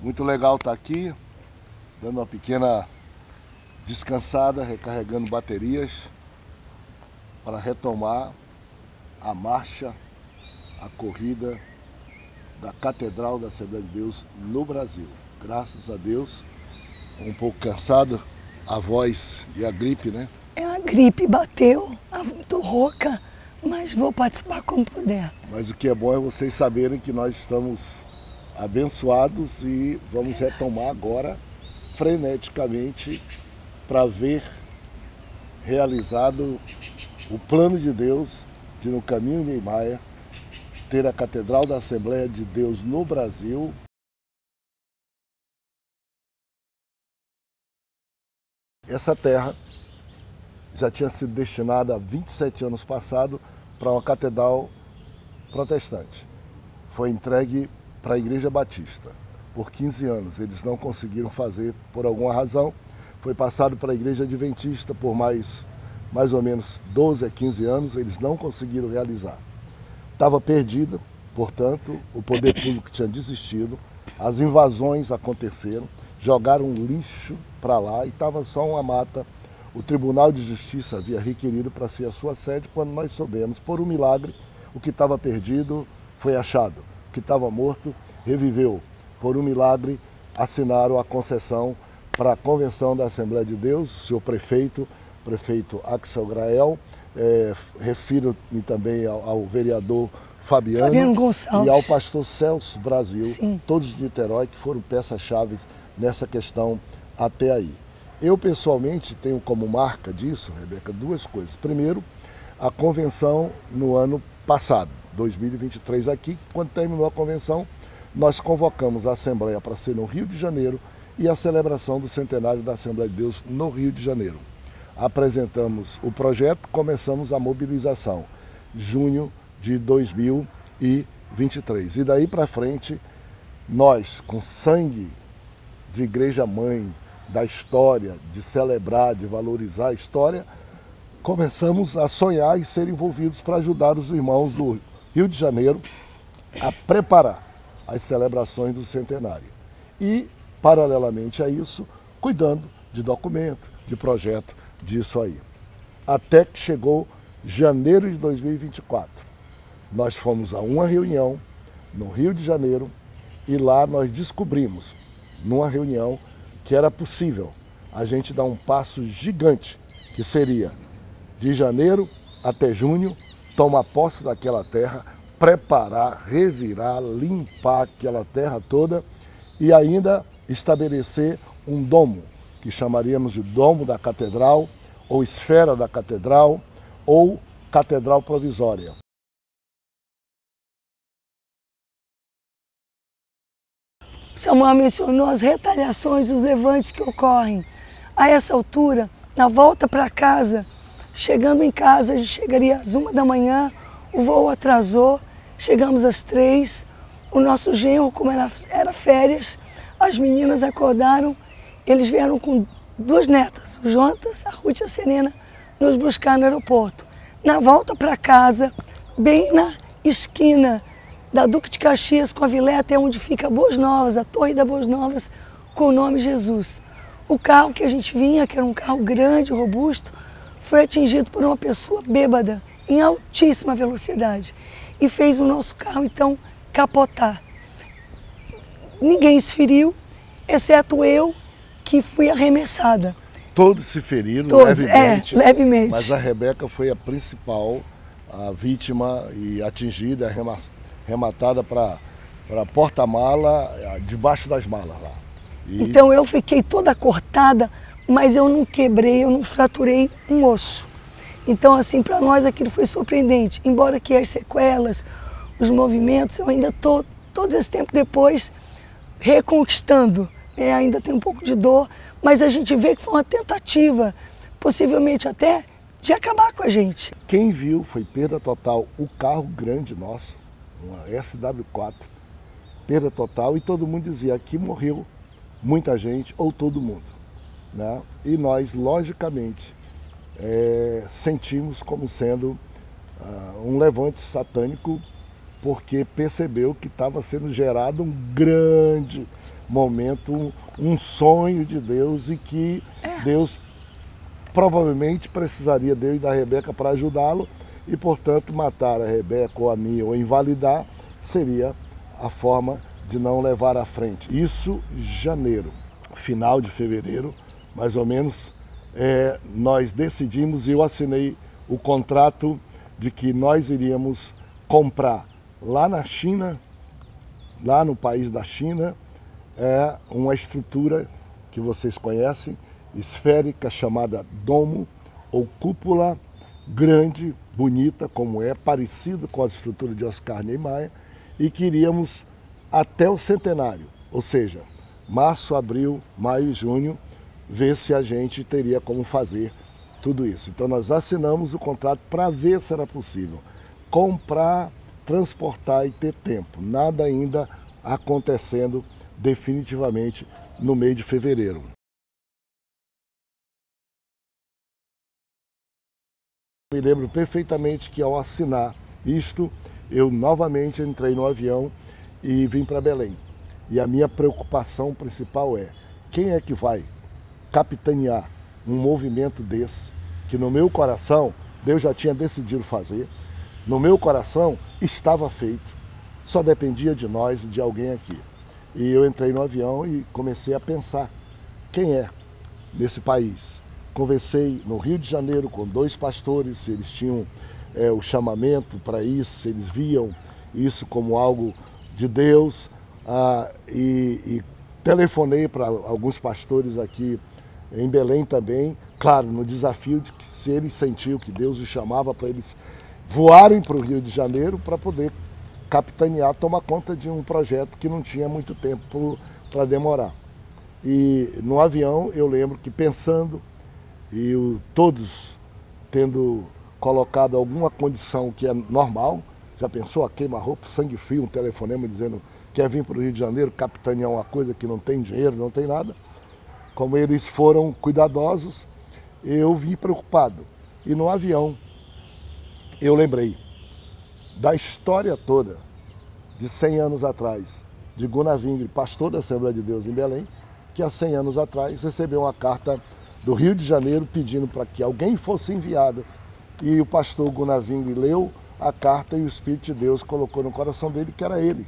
Muito legal estar aqui, dando uma pequena descansada, recarregando baterias para retomar a marcha, a corrida da Catedral da Assembleia de Deus no Brasil. Graças a Deus, um pouco cansado, a voz e a gripe, né? A gripe bateu, muito rouca, mas vou participar como puder. Mas o que é bom é vocês saberem que nós estamos abençoados e vamos retomar agora freneticamente para ver realizado o plano de Deus de no caminho de Maia ter a Catedral da Assembleia de Deus no Brasil. Essa terra já tinha sido destinada há 27 anos passados para uma catedral protestante. Foi entregue para a Igreja Batista. Por 15 anos eles não conseguiram fazer por alguma razão. Foi passado para a Igreja Adventista por mais ou menos 12 a 15 anos, eles não conseguiram realizar. Estava perdida, portanto, o poder público tinha desistido, as invasões aconteceram, jogaram lixo para lá e estava só uma mata. O Tribunal de Justiça havia requerido para ser a sua sede, quando nós soubemos, por um milagre, o que estava perdido foi achado, o que estava morto reviveu. Por um milagre, assinaram a concessão para a Convenção da Assembleia de Deus, o senhor prefeito Axel Grael, refiro-me também ao vereador Fabiano Gonçalves e ao pastor Celso Brasil, Sim. Todos de Niterói, que foram peças-chave nessa questão até aí. Eu, pessoalmente, tenho como marca disso, Rebeca, duas coisas. Primeiro, a convenção no ano passado, 2023 aqui, quando terminou a convenção, nós convocamos a Assembleia para ser no Rio de Janeiro e a celebração do centenário da Assembleia de Deus no Rio de Janeiro. Apresentamos o projeto, começamos a mobilização, junho de 2023. E daí para frente, nós, com sangue de igreja-mãe, da história, de celebrar, de valorizar a história, começamos a sonhar e ser envolvidos para ajudar os irmãos do Rio de Janeiro a preparar as celebrações do centenário. E, paralelamente a isso, cuidando de documento, de projeto, disso aí. Até que chegou janeiro de 2024. Nós fomos a uma reunião no Rio de Janeiro e lá nós descobrimos, numa reunião, que era possível a gente dar um passo gigante, que seria de janeiro até junho, tomar posse daquela terra, preparar, revirar, limpar aquela terra toda e ainda estabelecer um domo, que chamaríamos de Domo da Catedral, ou Esfera da Catedral, ou Catedral Provisória. Samuel mencionou as retaliações e os levantes que ocorrem. A essa altura, na volta para casa, chegando em casa, a gente chegaria às 1 da manhã, o voo atrasou, chegamos às 3, o nosso genro, como era férias, as meninas acordaram, eles vieram com 2 netas, o Jonatas, a Ruth e a Serena, nos buscar no aeroporto. Na volta para casa, bem na esquina da Duque de Caxias com a Vilé, até onde fica Boas Novas, a Torre da Boas Novas, com o nome Jesus. O carro que a gente vinha, que era um carro grande, robusto, foi atingido por uma pessoa bêbada, em altíssima velocidade, e fez o nosso carro, então, capotar. Ninguém se feriu, exceto eu, que fui arremessada. Todos se feriram, Todos, levemente, mas a Rebeca foi a principal, a vítima e atingida, arrematada para porta-mala, debaixo das malas lá. Então eu fiquei toda cortada, mas eu não quebrei, eu não fraturei um osso. Então assim, para nós aquilo foi surpreendente, embora que as sequelas, os movimentos, eu ainda estou, todo esse tempo depois, reconquistando. Ainda tem um pouco de dor, mas a gente vê que foi uma tentativa, possivelmente até, de acabar com a gente. Quem viu foi perda total, o carro grande nosso, uma SW4, perda total, e todo mundo dizia, aqui morreu muita gente, ou todo mundo, né? E nós, logicamente, sentimos como sendo um levante satânico, porque percebeu que estava sendo gerado um grande momento, um sonho de Deus, e que Deus provavelmente precisaria de eu e da Rebeca para ajudá-lo, e portanto matar a Rebeca ou a mim ou invalidar seria a forma de não levar à frente. Isso janeiro, final de fevereiro, mais ou menos, nós decidimos, e eu assinei o contrato de que nós iríamos comprar lá na China, lá no país da China, uma estrutura que vocês conhecem, esférica, chamada domo ou cúpula, grande, bonita como parecido com a estrutura de Oscar Niemeyer, e queríamos até o centenário, ou seja, março, abril, maio e junho, ver se a gente teria como fazer tudo isso. Então nós assinamos o contrato para ver se era possível comprar, transportar e ter tempo. Nada ainda acontecendo definitivamente no mês de fevereiro. Me lembro perfeitamente que ao assinar isto, eu novamente entrei no avião e vim para Belém. E a minha preocupação principal é: quem é que vai capitanear um movimento desse, que no meu coração Deus já tinha decidido fazer, no meu coração estava feito, só dependia de nós e de alguém aqui. E eu entrei no avião e comecei a pensar: quem é nesse país? Conversei no Rio de Janeiro com 2 pastores, se eles tinham o chamamento para isso, se eles viam isso como algo de Deus, e telefonei para alguns pastores aqui em Belém também, claro, no desafio de que se eles sentiam que Deus os chamava para eles voarem para o Rio de Janeiro para poder capitanear, tomar conta de um projeto que não tinha muito tempo para demorar. E no avião eu lembro que pensando, e todos tendo colocado alguma condição que é normal, já pensou a queima-roupa, sangue frio, um telefonema dizendo quer vir para o Rio de Janeiro capitanear uma coisa que não tem dinheiro, não tem nada. Como eles foram cuidadosos, eu vim preocupado. E no avião eu lembrei da história toda de 100 anos atrás, de Gunnar Wingre, pastor da Assembleia de Deus em Belém, que há 100 anos atrás recebeu uma carta do Rio de Janeiro pedindo para que alguém fosse enviado. E o pastor Gunnar Wingre leu a carta e o Espírito de Deus colocou no coração dele que era ele.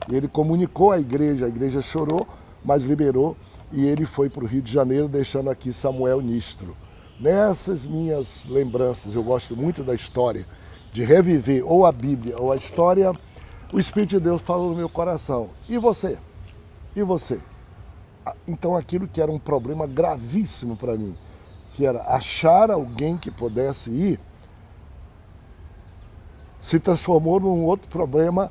E ele comunicou à igreja, a igreja chorou, mas liberou, e ele foi para o Rio de Janeiro, deixando aqui Samuel Nistro. Nessas minhas lembranças, eu gosto muito da história, de reviver ou a Bíblia ou a história, o Espírito de Deus falou no meu coração: e você? E você? Então aquilo que era um problema gravíssimo para mim, que era achar alguém que pudesse ir, se transformou num outro problema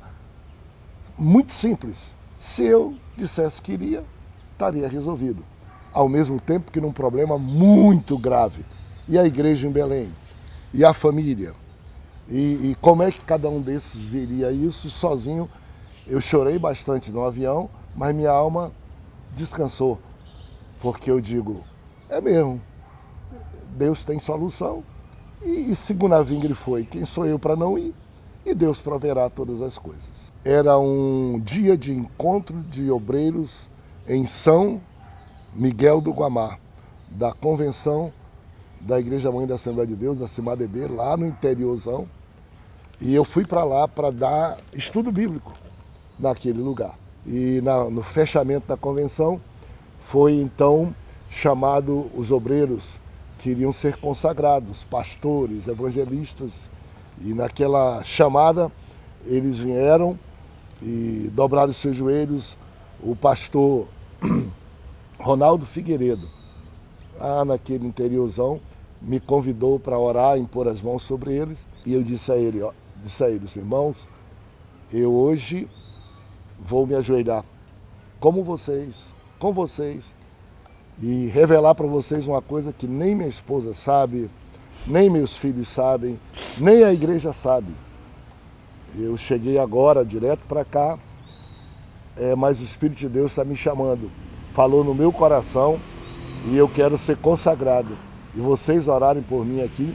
muito simples. Se eu dissesse que iria, estaria resolvido. Ao mesmo tempo que num problema muito grave. E a igreja em Belém? E a família? E como é que cada um desses veria isso sozinho? Eu chorei bastante no avião, mas minha alma descansou. Porque eu digo, é mesmo, Deus tem solução. E se Gunnar Wingre foi, quem sou eu para não ir? E Deus proverá todas as coisas. Era um dia de encontro de obreiros em São Miguel do Guamá, da convenção da Igreja Mãe da Assembleia de Deus, da CIMADB, lá no interiorzão. E eu fui para lá para dar estudo bíblico naquele lugar. E no fechamento da convenção foi então chamado os obreiros que iriam ser consagrados, pastores, evangelistas. E naquela chamada eles vieram e dobraram os seus joelhos. O pastor Ronaldo Figueiredo, lá naquele interiorzão, me convidou para orar, impor as mãos sobre eles. E eu disse a eles, irmãos, eu hoje vou me ajoelhar como vocês, com vocês, e revelar para vocês uma coisa que nem minha esposa sabe, nem meus filhos sabem, nem a igreja sabe. Eu cheguei agora direto para cá, mas o Espírito de Deus está me chamando. Falou no meu coração e eu quero ser consagrado. E vocês orarem por mim aqui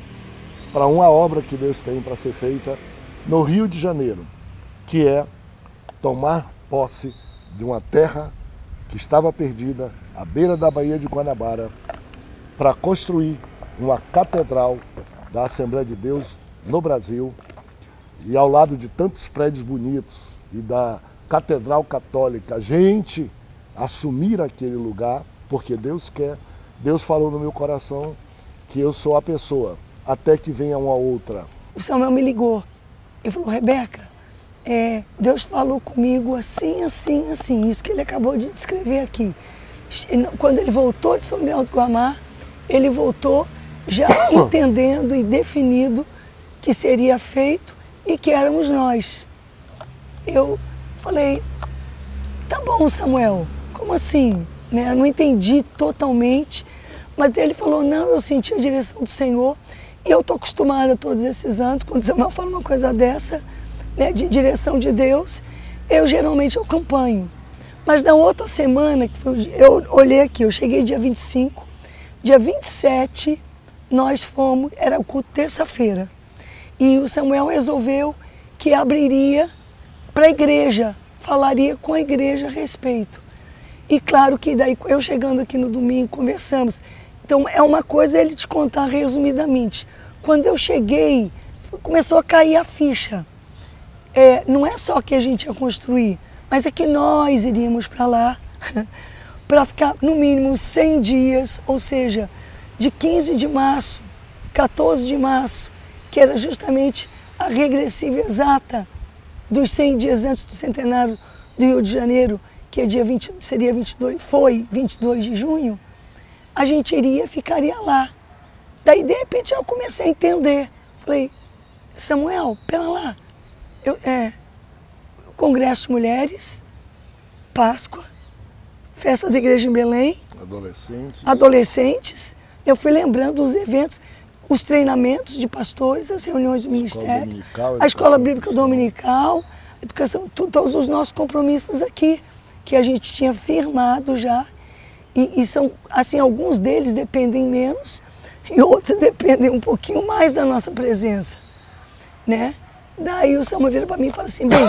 para uma obra que Deus tem para ser feita no Rio de Janeiro, que é tomar posse de uma terra que estava perdida à beira da Baía de Guanabara para construir uma catedral da Assembleia de Deus no Brasil e ao lado de tantos prédios bonitos e da Catedral Católica, a gente assumir aquele lugar porque Deus quer. Deus falou no meu coração que eu sou a pessoa, até que venha uma outra. O Samuel me ligou e falou, Rebeca, Deus falou comigo assim, assim, assim, isso que ele acabou de descrever aqui. Quando ele voltou de São Miguel do Guamá, ele voltou já entendendo e definido que seria feito e que éramos nós. Eu falei, tá bom, Samuel, como assim? Né? Eu não entendi totalmente, mas ele falou, não, eu senti a direção do Senhor e eu estou acostumada todos esses anos, quando o Samuel fala uma coisa dessa, né, de direção de Deus, eu geralmente acompanho. Mas na outra semana, eu olhei aqui, eu cheguei dia 25, dia 27 nós fomos, era o culto terça-feira, e o Samuel resolveu que abriria para a igreja, falaria com a igreja a respeito. E claro que daí, eu chegando aqui no domingo, conversamos. Então é uma coisa ele te contar resumidamente. Quando eu cheguei, começou a cair a ficha. Não é só que a gente ia construir, mas é que nós iríamos para lá, para ficar no mínimo 100 dias, ou seja, de 15 de março, 14 de março, que era justamente a regressiva exata dos 100 dias antes do centenário do Rio de Janeiro, que é seria 22, foi 22 de junho, a gente ficaria lá. Daí, de repente, eu comecei a entender. Falei, Samuel, pera lá, Congresso de Mulheres, Páscoa, Festa da Igreja em Belém, adolescentes. Eu fui lembrando dos eventos, os treinamentos de pastores, as reuniões do ministério, a escola bíblica dominical, educação, todos os nossos compromissos aqui, que a gente tinha firmado já. E são, assim, alguns deles dependem menos e outros dependem um pouquinho mais da nossa presença, né? Daí o Samuel vira para mim e fala assim, bem,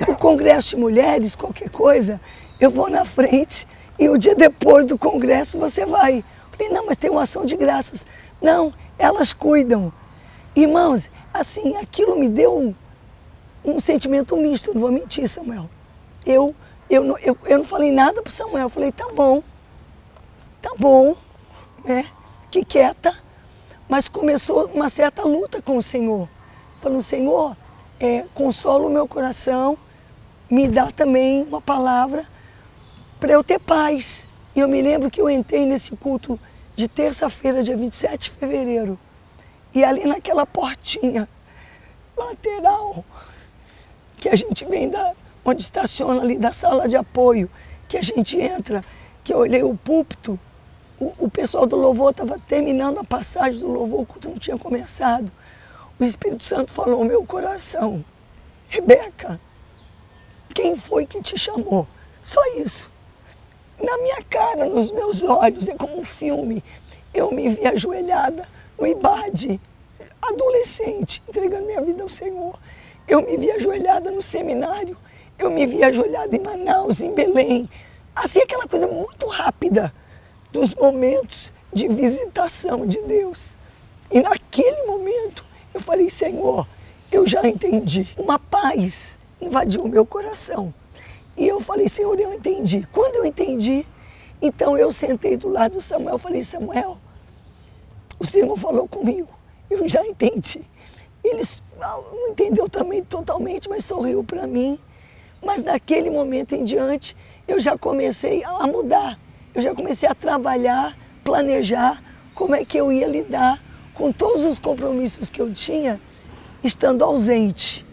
o Congresso de Mulheres, qualquer coisa, eu vou na frente e o dia depois do Congresso você vai. Eu falei, não, mas tem uma ação de graças. Não, elas cuidam. Irmãos, assim, aquilo me deu um sentimento misto, eu não vou mentir, Samuel. Eu não falei nada para o Samuel, eu falei, tá bom, né? Fiquei quieta, mas começou uma certa luta com o Senhor. Falando, Senhor, consola o meu coração, me dá também uma palavra para eu ter paz. E eu me lembro que eu entrei nesse culto de terça-feira, dia 27 de fevereiro, e ali naquela portinha lateral, que a gente vem onde estaciona ali da sala de apoio, que a gente entra, que eu olhei o púlpito, o pessoal do louvor estava terminando a passagem do louvor, o culto não tinha começado. O Espírito Santo falou ao meu coração, Rebeca, quem foi que te chamou? Só isso. Na minha cara, nos meus olhos, é como um filme. Eu me vi ajoelhada no IBAD, adolescente, entregando minha vida ao Senhor. Eu me vi ajoelhada no seminário, eu me vi ajoelhada em Manaus, em Belém. Assim, aquela coisa muito rápida dos momentos de visitação de Deus. E naquele momento, eu falei, Senhor, eu já entendi. Uma paz invadiu o meu coração. E eu falei, Senhor, eu entendi. Quando eu entendi, então eu sentei do lado do Samuel, falei, Samuel, o Senhor falou comigo, eu já entendi. Ele não entendeu também totalmente, mas sorriu para mim. Mas daquele momento em diante, eu já comecei a mudar. Eu já comecei a trabalhar, planejar como é que eu ia lidar com todos os compromissos que eu tinha, estando ausente.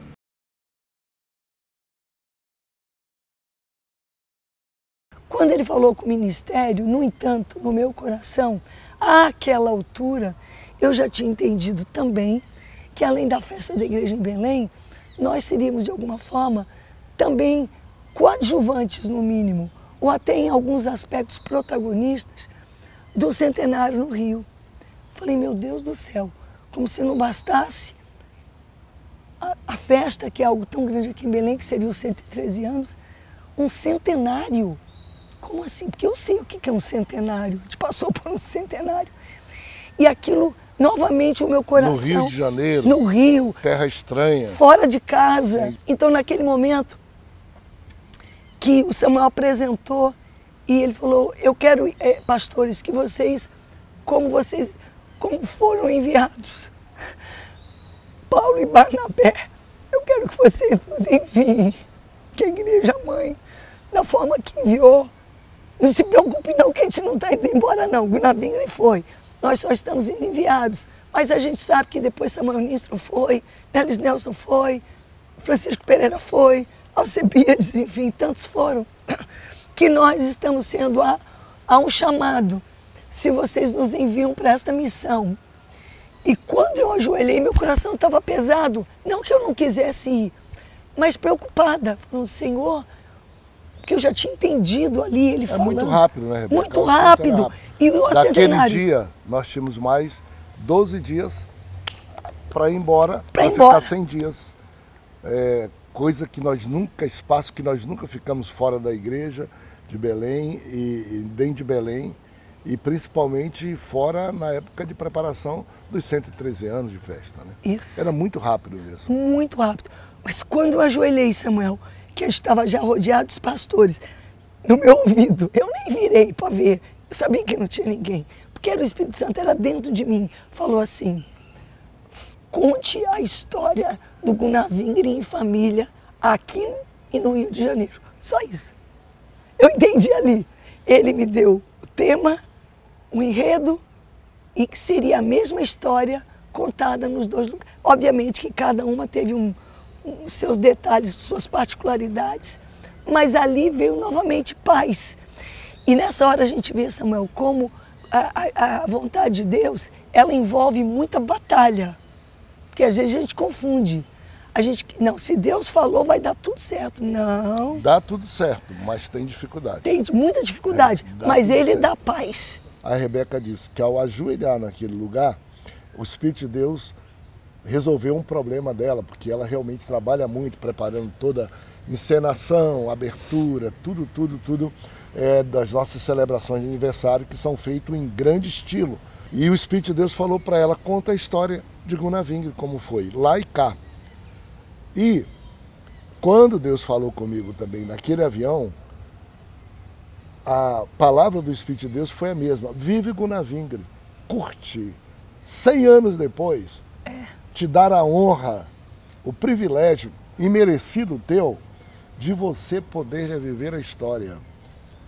Quando ele falou com o ministério, no entanto, no meu coração, àquela altura, eu já tinha entendido também que além da festa da igreja em Belém, nós seríamos de alguma forma também coadjuvantes no mínimo, ou até em alguns aspectos protagonistas do centenário no Rio. Falei, meu Deus do céu, como se não bastasse a festa, que é algo tão grande aqui em Belém, que seria os 113 anos, um centenário como assim? Porque eu sei o que é um centenário, a gente passou por um centenário. E aquilo, novamente, o meu coração... No Rio de Janeiro. No Rio. Terra estranha. Fora de casa. Sim. Então, naquele momento que o Samuel apresentou, e ele falou, eu quero, pastores, que vocês, como foram enviados, Paulo e Barnabé, eu quero que vocês nos enviem, que a igreja mãe, da forma que enviou. Não se preocupe não, que a gente não está indo embora não, Gunnar Wingren foi. Nós só estamos indo enviados. Mas a gente sabe que depois Samuel Nistro foi, Nelis Nelson foi, Francisco Pereira foi, Alcebiades, enfim, tantos foram. Que nós estamos sendo a um chamado. Se vocês nos enviam para esta missão. E quando eu ajoelhei, meu coração estava pesado. Não que eu não quisesse ir, mas preocupada. Falando, Senhor, porque eu já tinha entendido ali, ele falando. Muito rápido, né, Rebeca? Muito rápido. E o Daquele dia, nós tínhamos mais 12 dias para ir embora, para ficar 100 dias. Coisa que nós nunca, espaço que nós nunca ficamos fora da igreja de Belém e dentro de Belém. E principalmente fora na época de preparação dos 113 anos de festa, né? Isso. Era muito rápido mesmo. Muito rápido. Mas quando eu ajoelhei, Samuel, que eu estava já rodeado dos pastores, no meu ouvido, eu nem virei para ver, eu sabia que não tinha ninguém, porque era o Espírito Santo, era dentro de mim, falou assim, conte a história do Gunnar Wingren em família, aqui e no Rio de Janeiro, só isso. Eu entendi ali, ele me deu o tema, o enredo, e que seria a mesma história contada nos dois lugares. Obviamente que cada uma teve seus detalhes, suas particularidades, mas ali veio novamente paz. E nessa hora a gente vê, Samuel, como a vontade de Deus, ela envolve muita batalha, porque às vezes a gente confunde. Não, se Deus falou, vai dar tudo certo. Não. Dá tudo certo, mas tem dificuldade. Tem muita dificuldade, mas Ele dá paz. A Rebeca disse que ao ajoelhar naquele lugar, o Espírito de Deus resolveu um problema dela, porque ela realmente trabalha muito, preparando toda a encenação, abertura, tudo das nossas celebrações de aniversário, que são feitas em grande estilo. E o Espírito de Deus falou para ela, conta a história de Gunnar Wingren, como foi, lá e cá. E quando Deus falou comigo também naquele avião, a palavra do Espírito de Deus foi a mesma. Vive Gunnar Wingren, curte. 100 anos depois, te dar a honra, o privilégio imerecido teu de você poder reviver a história.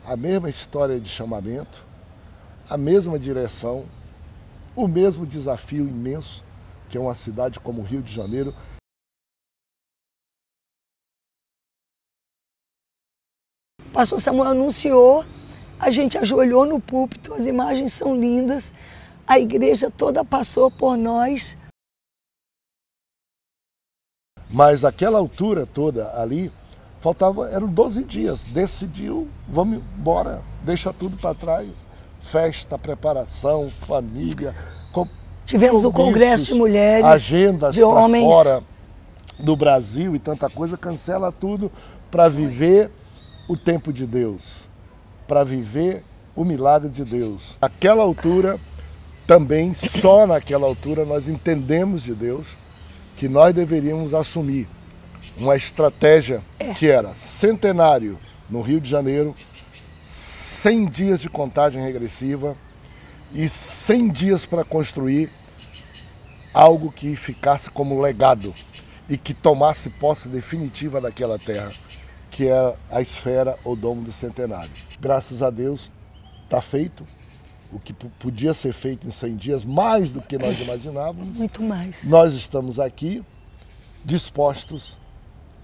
A mesma história de chamamento, a mesma direção, o mesmo desafio imenso, que é uma cidade como o Rio de Janeiro. O pastor Samuel anunciou, a gente ajoelhou no púlpito, as imagens são lindas, a igreja toda passou por nós. Mas aquela altura toda ali, eram 12 dias, decidiu, vamos embora, deixa tudo para trás, festa, preparação, família. Tivemos o congresso de mulheres, agendas de homens. Fora do Brasil e tanta coisa, cancela tudo para viver o tempo de Deus, para viver o milagre de Deus. Naquela altura, também, só naquela altura, nós entendemos de Deus que nós deveríamos assumir uma estratégia que era centenário no Rio de Janeiro, 100 dias de contagem regressiva e 100 dias para construir algo que ficasse como legado e que tomasse posse definitiva daquela terra, que é a esfera ou domo do centenário. Graças a Deus está feito o que podia ser feito em 100 dias, mais do que nós imaginávamos. Muito mais. Nós estamos aqui dispostos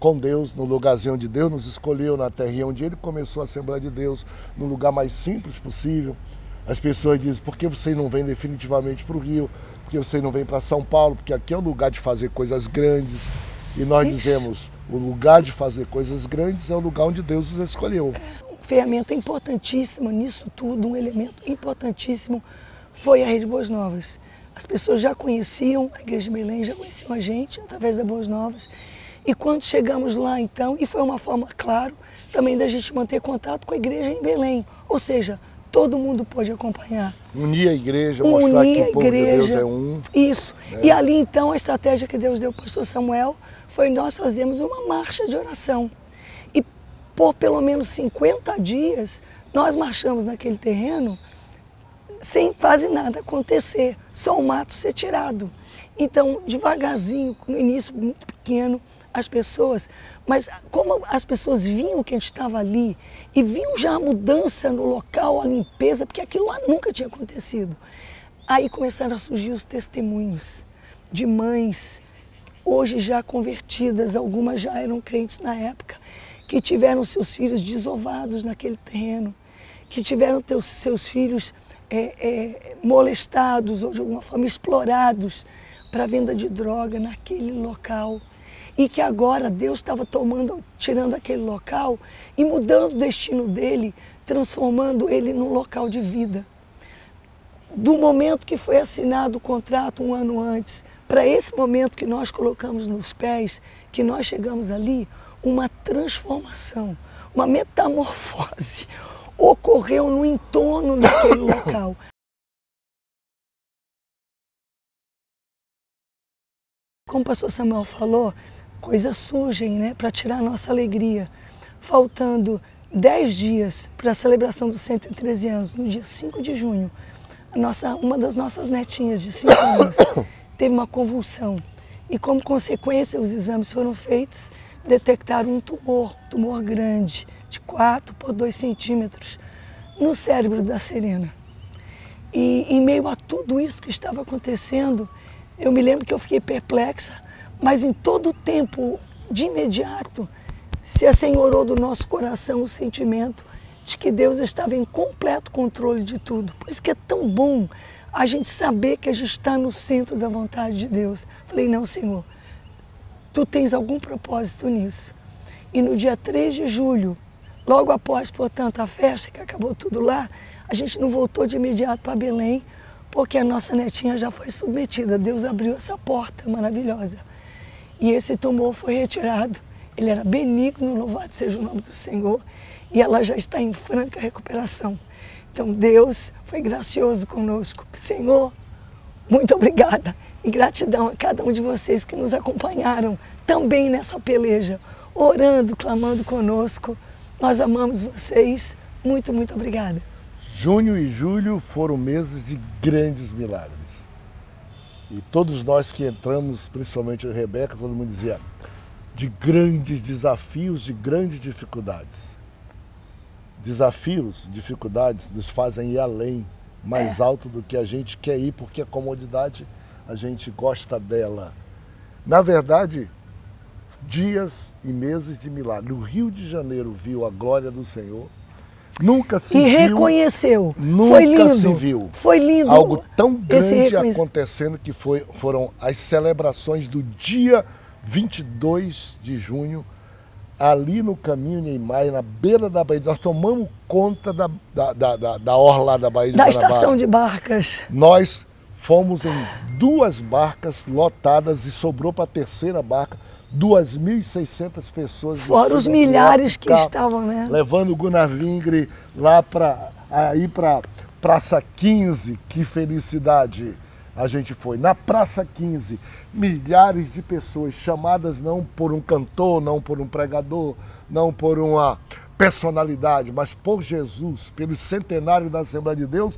com Deus, no lugarzinho onde Deus nos escolheu, na terra onde Ele começou a Assembleia de Deus, no lugar mais simples possível. As pessoas dizem, por que você não vem definitivamente para o Rio? Por que você não vem para São Paulo? Porque aqui é o lugar de fazer coisas grandes. E nós dizemos, o lugar de fazer coisas grandes é o lugar onde Deus nos escolheu. Ferramenta importantíssima nisso tudo, um elemento importantíssimo foi a Rede Boas Novas. As pessoas já conheciam a Igreja de Belém, já conheciam a gente através da Boas Novas. E quando chegamos lá então, e foi uma forma, claro, também da gente manter contato com a igreja em Belém. Ou seja, todo mundo pode acompanhar. Unir a igreja, mostrar que o povo de Deus é um. Isso. E ali então a estratégia que Deus deu para o pastor Samuel foi nós fazermos uma marcha de oração. E por pelo menos 50 dias nós marchamos naquele terreno sem quase nada acontecer, só o mato ser tirado. Então, devagarzinho, no início muito pequeno, as pessoas, mas como as pessoas viam que a gente estava ali e viam já a mudança no local, a limpeza, porque aquilo lá nunca tinha acontecido. Aí começaram a surgir os testemunhos de mães, hoje já convertidas, algumas já eram crentes na época, que tiveram seus filhos desovados naquele terreno, que tiveram seus filhos molestados ou de alguma forma explorados para venda de droga naquele local. E que agora Deus estava tirando aquele local e mudando o destino dele, transformando ele num local de vida. Do momento que foi assinado o contrato um ano antes, para esse momento que nós colocamos nos pés, que nós chegamos ali, uma transformação, uma metamorfose ocorreu no entorno daquele local. Como o pastor Samuel falou, coisas surgem, né, para tirar a nossa alegria. Faltando 10 dias para a celebração dos 113 anos, no dia 5 de junho, uma das nossas netinhas de 5 anos teve uma convulsão. E como consequência, os exames foram feitos, detectaram um tumor grande, de 4 por 2 centímetros, no cérebro da Serena. E em meio a tudo isso que estava acontecendo, eu me lembro que eu fiquei perplexa, mas em todo o tempo, de imediato, se assenhorou do nosso coração o sentimento de que Deus estava em completo controle de tudo. Por isso que é tão bom a gente saber que a gente está no centro da vontade de Deus. Falei, não, Senhor, Tu tens algum propósito nisso. E no dia 3 de julho, logo após, portanto, a festa, que acabou tudo lá, a gente não voltou de imediato para Belém, porque a nossa netinha já foi submetida. Deus abriu essa porta maravilhosa. E esse tumor foi retirado. Ele era benigno, louvado seja o nome do Senhor, e ela já está em franca recuperação. Então Deus foi gracioso conosco. Senhor, muito obrigada. E gratidão a cada um de vocês que nos acompanharam também nessa peleja, orando, clamando conosco. Nós amamos vocês. Muito, muito obrigada. Junho e julho foram meses de grandes milagres. E todos nós que entramos, principalmente a Rebeca, todo mundo dizia, de grandes desafios, de grandes dificuldades. Desafios, dificuldades nos fazem ir além, mais alto do que a gente quer ir, porque a comodidade a gente gosta dela. Na verdade, dias e meses de milagre. O Rio de Janeiro viu a glória do Senhor. Nunca se viu. E reconheceu. Nunca foi lindo, se viu. Foi lindo. Algo tão grande acontecendo que foram as celebrações do dia 22 de junho, ali no caminho Niemeyer, na beira da Baía. Nós tomamos conta da orla da Baía de Guanabara. Da estação de barcas. Nós fomos em 2 barcas lotadas e sobrou para a terceira barca 2.600 pessoas. Fora os milhares que estavam, né? Levando o Gunnar Vingre lá para Praça 15. Que felicidade a gente foi. Na Praça 15, milhares de pessoas chamadas não por um cantor, não por um pregador, não por uma personalidade, mas por Jesus, pelo centenário da Assembleia de Deus.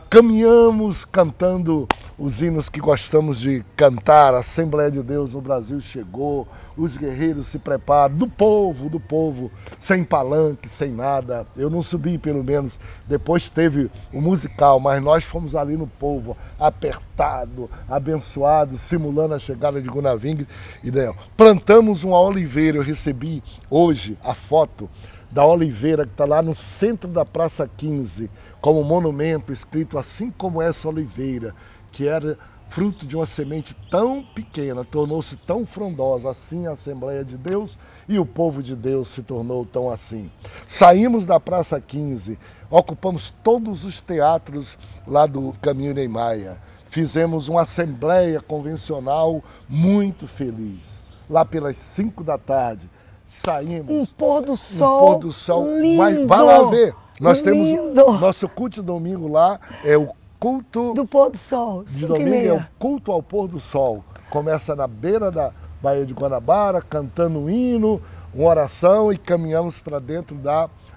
Caminhamos cantando os hinos que gostamos de cantar. A Assembleia de Deus no Brasil chegou, os guerreiros se preparam, do povo, sem palanque, sem nada. Eu não subi, pelo menos, depois teve o musical, mas nós fomos ali no povo, apertado, abençoado, simulando a chegada de Gunnar Vingre e Daniel. Plantamos uma oliveira. Eu recebi hoje a foto da oliveira que está lá no centro da Praça 15, como monumento escrito assim como essa oliveira, que era fruto de uma semente tão pequena, tornou-se tão frondosa, assim a Assembleia de Deus e o povo de Deus se tornou tão assim. Saímos da Praça 15, ocupamos todos os teatros lá do caminho Niemeyer, fizemos uma assembleia convencional muito feliz. Lá pelas 5 da tarde, saímos. Um pôr do sol. Um pôr do sol. Lindo. Mas vai lá ver. Nós temos Lindo. nosso culto de domingo lá, é o culto Do pôr do sol, de domingo, é o culto ao pôr do sol. Começa na beira da Baía de Guanabara, cantando um hino, uma oração e caminhamos para dentro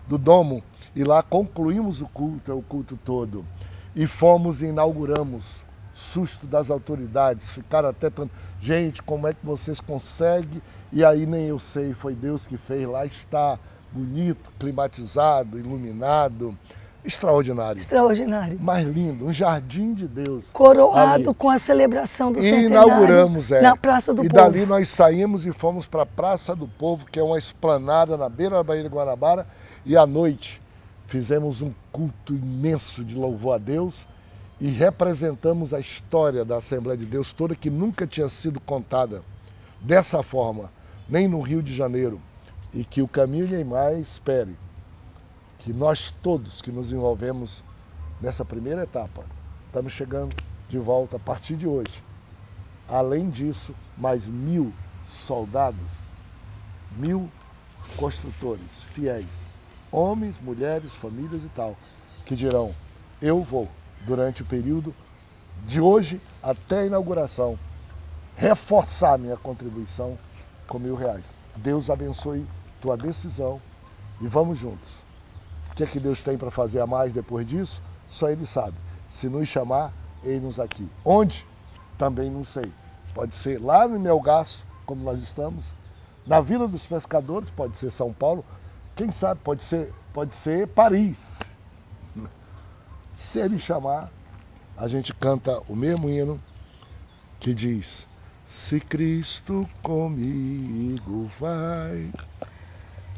do domo. E lá concluímos o culto todo. E fomos e inauguramos. Susto das autoridades, ficaram até tanto, gente, como é que vocês conseguem? E aí nem eu sei, foi Deus que fez, lá está bonito, climatizado, iluminado, extraordinário. Extraordinário. Mais lindo, um jardim de Deus. Coroado ali. Com a celebração do E centenário inauguramos, na Praça do e Povo. dali nós saímos e fomos para a Praça do Povo, que é uma esplanada na beira da Baía de Guanabara, e à noite fizemos um culto imenso de louvor a Deus e representamos a história da Assembleia de Deus toda, que nunca tinha sido contada dessa forma, nem no Rio de Janeiro. E que o Caminho de Emmaus espere que nós todos que nos envolvemos nessa primeira etapa, estamos chegando de volta a partir de hoje. Além disso, mais 1000 soldados, 1000 construtores fiéis, homens, mulheres, famílias e tal, que dirão, eu vou, durante o período de hoje até a inauguração, reforçar minha contribuição com R$1000. Deus abençoe tua decisão e vamos juntos. O que é que Deus tem para fazer a mais depois disso? Só Ele sabe. Se nos chamar, eis-nos aqui. Onde? Também não sei. Pode ser lá no Melgaço, como nós estamos, na Vila dos Pescadores, pode ser São Paulo, quem sabe, pode ser Paris. Se Ele chamar, a gente canta o mesmo hino que diz: se Cristo comigo vai,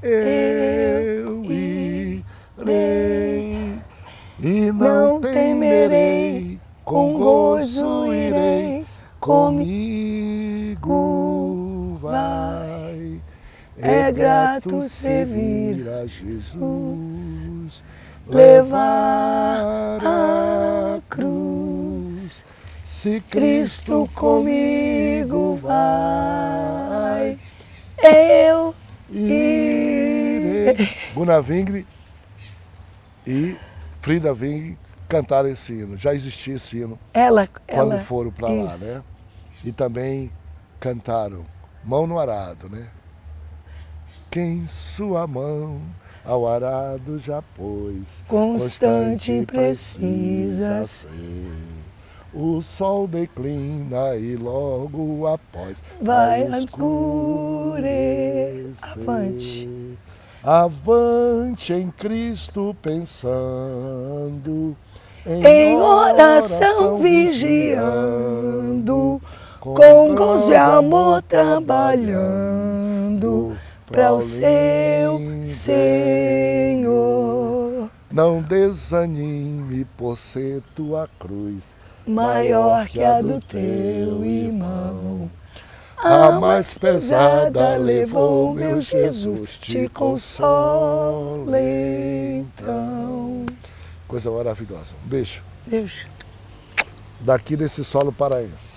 eu irei e não temerei, com gozo irei, comigo vai. É grato servir a Jesus, levar a cruz. Se Cristo comigo vai, eu irei. Gunnar Wingre e Frida Wingre cantaram esse hino. Já existia esse hino quando foram para lá, né? E também cantaram Mão no Arado, né? Quem sua mão ao arado já pôs, constante precisa ser. O sol declina e logo após vai escurecer. Avante. Avante em Cristo pensando, em oração vigiando, com gozo e amor trabalhando para o seu Senhor. Não desanime por ser tua cruz maior que a do teu irmão. A mais pesada levou meu Jesus, te console então. Coisa maravilhosa. Um beijo. Beijo. Daqui desse solo paraense.